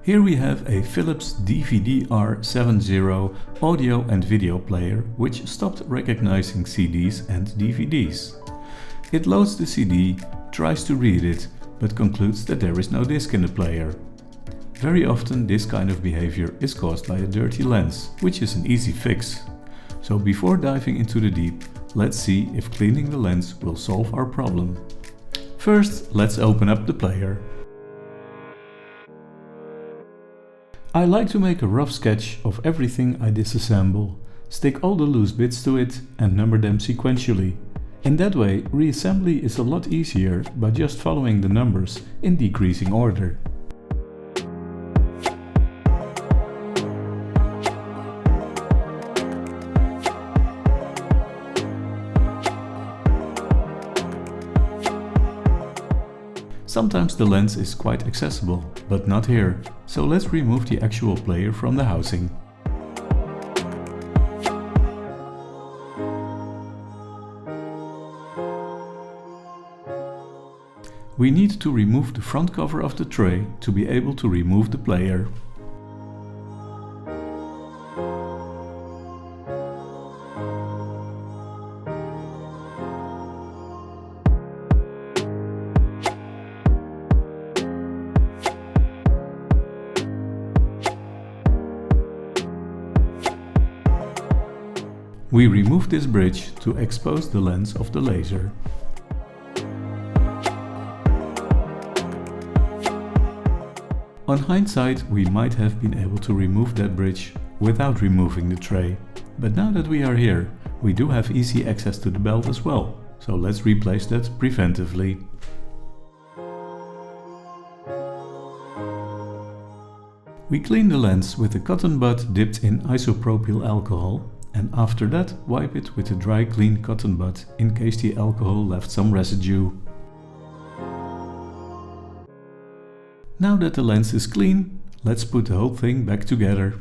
Here we have a Philips DVD-R70 audio and video player which stopped recognizing CDs and DVDs. It loads the CD, tries to read it, but concludes that there is no disc in the player. Very often this kind of behavior is caused by a dirty lens, which is an easy fix. So before diving into the deep, let's see if cleaning the lens will solve our problem. First, let's open up the player. I like to make a rough sketch of everything I disassemble, stick all the loose bits to it and number them sequentially. In that way, reassembly is a lot easier by just following the numbers in decreasing order. Sometimes the lens is quite accessible, but not here, so let's remove the actual player from the housing. We need to remove the front cover of the tray to be able to remove the player. We remove this bridge to expose the lens of the laser. On hindsight, we might have been able to remove that bridge without removing the tray. But now that we are here, we do have easy access to the belt as well, so let's replace that preventively. We clean the lens with a cotton bud dipped in isopropyl alcohol, and after that wipe it with a dry clean cotton bud in case the alcohol left some residue. Now that the lens is clean, let's put the whole thing back together.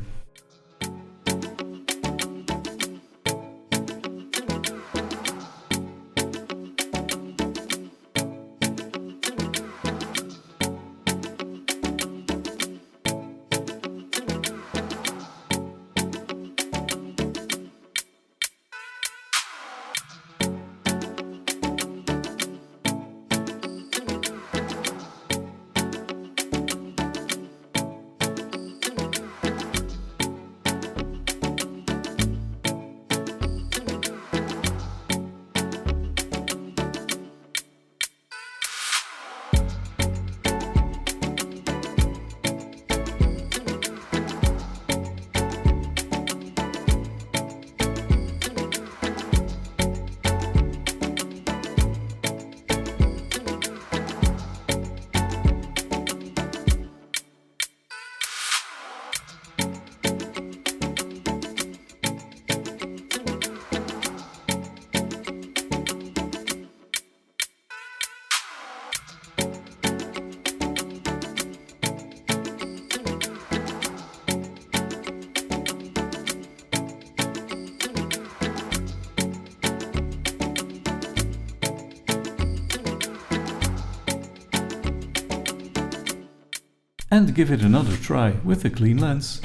And give it another try with a clean lens.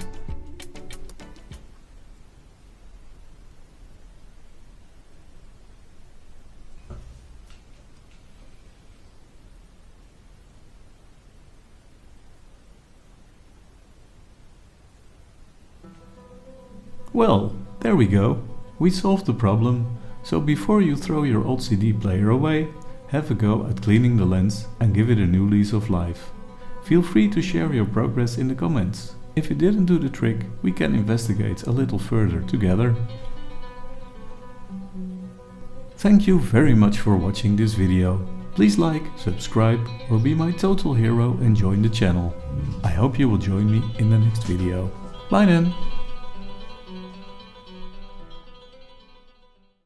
Well, there we go. We solved the problem. So before you throw your old CD player away, have a go at cleaning the lens and give it a new lease of life. Feel free to share your progress in the comments. If it didn't do the trick, we can investigate a little further together. Thank you very much for watching this video. Please like, subscribe or be my total hero and join the channel. I hope you will join me in the next video. Bye then!